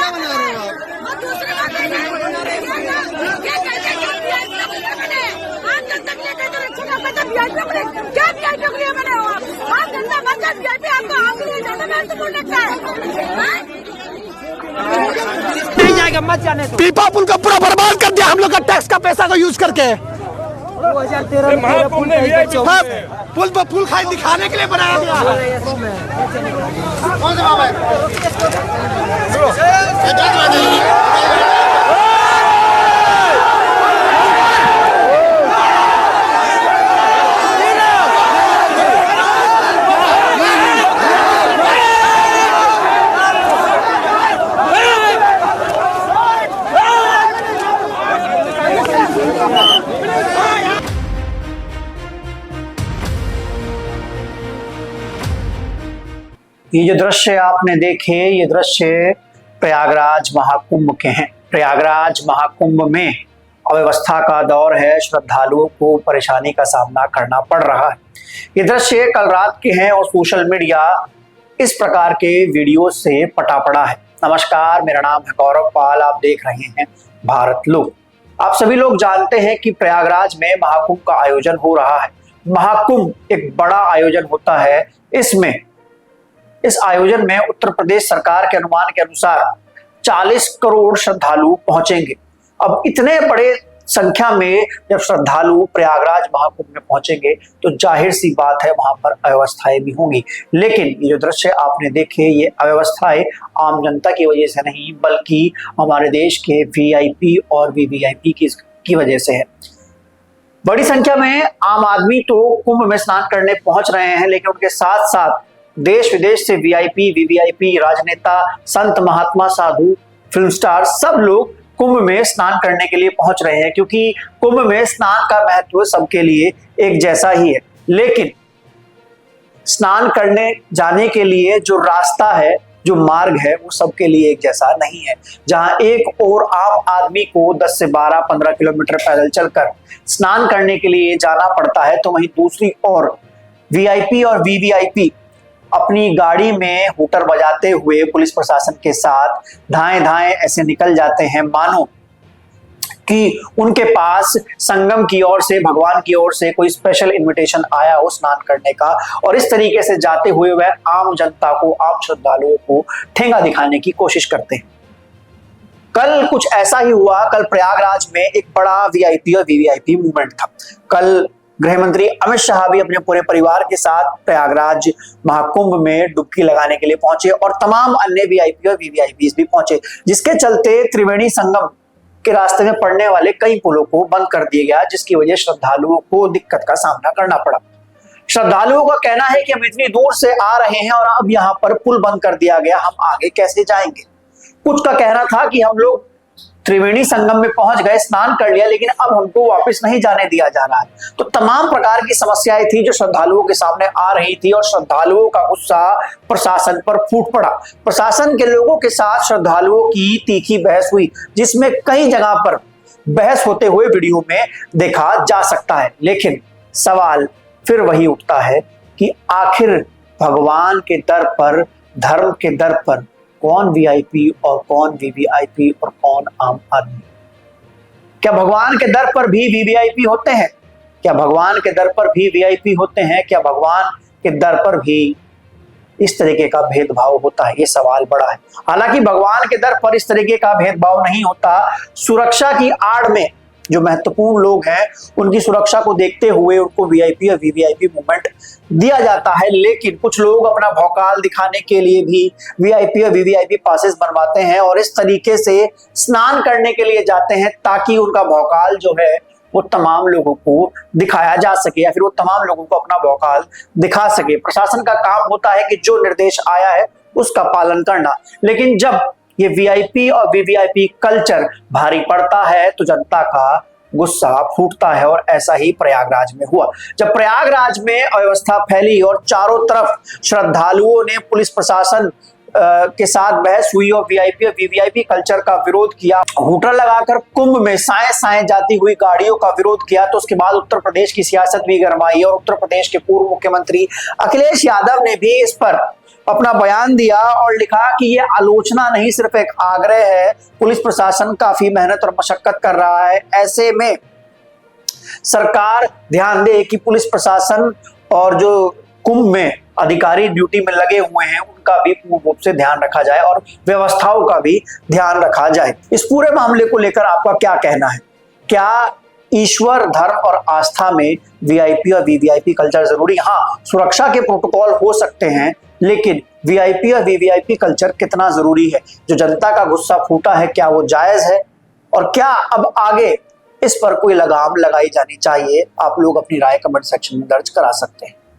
क्या बना रहे हो नहीं जाएगा, मत जाने दो। पीपा पुल का पूरा बर्बाद कर दिया हम लोग का टैक्स का पैसा को यूज करके। 2013 में पुल पर पुल खाई दिखाने के लिए बनाया गया है। कौन सा बाबा ये जो दृश्य आपने देखे, ये दृश्य प्रयागराज महाकुंभ के हैं। प्रयागराज महाकुंभ में अव्यवस्था का दौर है, श्रद्धालुओं को परेशानी का सामना करना पड़ रहा है। ये दृश्य कल रात के हैं और सोशल मीडिया इस प्रकार के वीडियो से पटा पड़ा है। नमस्कार, मेरा नाम है गौरव पाल, आप देख रहे हैं भारत लोक। आप सभी लोग जानते हैं कि प्रयागराज में महाकुंभ का आयोजन हो रहा है। महाकुंभ एक बड़ा आयोजन होता है। इस आयोजन में उत्तर प्रदेश सरकार के अनुमान के अनुसार 40 करोड़ श्रद्धालु पहुंचेंगे। अब इतने बड़े संख्या में जब श्रद्धालु प्रयागराज महाकुंभ में पहुंचेंगे तो जाहिर सी बात है वहां पर अव्यवस्थाएं भी होंगी। लेकिन ये जो दृश्य आपने देखे, ये अव्यवस्थाएं आम जनता की वजह से नहीं बल्कि हमारे देश के वीआईपी और वीवीआईपी की वजह से है। बड़ी संख्या में आम आदमी तो कुंभ में स्नान करने पहुंच रहे हैं, लेकिन उनके साथ साथ देश विदेश से वीआईपी, वीवीआईपी, राजनेता, संत, महात्मा, साधु, फिल्म स्टार सब लोग कुंभ में स्नान करने के लिए पहुंच रहे हैं, क्योंकि कुंभ में स्नान का महत्व सबके लिए एक जैसा ही है। लेकिन स्नान करने जाने के लिए जो रास्ता है, जो मार्ग है, वो सबके लिए एक जैसा नहीं है। जहां एक और आम आदमी को 10 से 12, 15 किलोमीटर पैदल चलकर स्नान करने के लिए जाना पड़ता है, तो वहीं दूसरी ओर वीआईपी और वीवीआईपी अपनी गाड़ी में हूटर बजाते हुए पुलिस प्रशासन के साथ धाएं धाएं ऐसे निकल जाते हैं, मानो कि उनके पास संगम की ओर से, भगवान की ओर से कोई स्पेशल इनविटेशन आया हो स्नान करने का। और इस तरीके से जाते हुए वह आम जनता को, आम श्रद्धालुओं को ठेंगा दिखाने की कोशिश करते हैं। कल कुछ ऐसा ही हुआ। कल प्रयागराज में एक बड़ा वीआईपी और वीवीआईपी मूवमेंट था। कल गृह मंत्री अमित शाह भी अपने पूरे परिवार के साथ प्रयागराज महाकुंभ में डुबकी लगाने के लिए पहुंचे और तमाम अन्य वीआईपी और वीवीआईपी भी पहुंचे, जिसके चलते त्रिवेणी संगम के रास्ते में पड़ने वाले कई पुलों को बंद कर दिया गया, जिसकी वजह श्रद्धालुओं को दिक्कत का सामना करना पड़ा। श्रद्धालुओं का कहना है कि हम इतनी दूर से आ रहे हैं और अब यहाँ पर पुल बंद कर दिया गया, हम आगे कैसे जाएंगे। कुछ का कहना था कि हम लोग त्रिवेणी संगम में पहुंच गए, स्नान कर लिया, लेकिन अब हमको वापस नहीं जाने दिया जा रहा है। तो तमाम प्रकार की समस्याएं थी जो श्रद्धालुओं के सामने आ रही थी और श्रद्धालुओं का गुस्सा प्रशासन पर फूट पड़ा। प्रशासन के लोगों के साथ श्रद्धालुओं की तीखी बहस हुई, जिसमें कई जगह पर बहस होते हुए वीडियो में देखा जा सकता है। लेकिन सवाल फिर वही उठता है कि आखिर भगवान के दर पर, धर्म के दर पर कौन वीआईपी और कौन वीवीआईपी और कौन आम आदमी? क्या भगवान के दर पर भी वीवीआईपी होते हैं? क्या भगवान के दर पर भी वीआईपी होते हैं? क्या भगवान के दर पर भी इस तरीके का भेदभाव होता है? ये सवाल बड़ा है। हालांकि भगवान के दर पर इस तरीके का भेदभाव नहीं होता। सुरक्षा की आड़ में जो महत्वपूर्ण लोग हैं उनकी सुरक्षा को देखते हुए उनको वीआईपी और वीवीआईपी मूवमेंट दिया जाता है। लेकिन कुछ लोग अपना भौकाल दिखाने के लिए भी वीआईपी और वीवीआईपी पासेस बनवाते हैं और इस तरीके से स्नान करने के लिए जाते हैं, ताकि उनका भौकाल जो है वो तमाम लोगों को दिखाया जा सके या फिर वो तमाम लोगों को अपना भौकाल दिखा सके। प्रशासन का काम होता है कि जो निर्देश आया है उसका पालन करना। लेकिन जब ये वीआईपी और वीवीआईपी कल्चर भारी पड़ता है तो जनता का गुस्सा फूटता है और ऐसा ही प्रयागराज में हुआ। जब प्रयागराज में अव्यवस्था फैली और चारों तरफ श्रद्धालुओं ने पुलिस प्रशासन के साथ बहस हुई और वीआईपी और वीवीआईपी कल्चर का विरोध किया, हूटर लगाकर कुंभ में साए साए जाती हुई गाड़ियों का विरोध किया, तो उसके बाद उत्तर प्रदेश की सियासत भी गरमाई और उत्तर प्रदेश के पूर्व मुख्यमंत्री अखिलेश यादव ने भी इस पर अपना बयान दिया और लिखा कि ये आलोचना नहीं, सिर्फ एक आग्रह है। पुलिस प्रशासन काफी मेहनत और मशक्कत कर रहा है, ऐसे में सरकार ध्यान दे कि पुलिस प्रशासन और जो कुंभ में अधिकारी ड्यूटी में लगे हुए हैं उनका भी पूर्ण रूप से ध्यान रखा जाए और व्यवस्थाओं का भी ध्यान रखा जाए। इस पूरे मामले को लेकर आपका क्या कहना है? क्या ईश्वर, धर्म और आस्था में वीआईपी और वीवीआईपी कल्चर जरूरी? हाँ, सुरक्षा के प्रोटोकॉल हो सकते हैं, लेकिन वीआईपी और वीवीआईपी कल्चर कितना जरूरी है? जो जनता का गुस्सा फूटा है, क्या वो जायज है? और क्या अब आगे इस पर कोई लगाम लगाई जानी चाहिए? आप लोग अपनी राय कमेंट सेक्शन में दर्ज करा सकते हैं।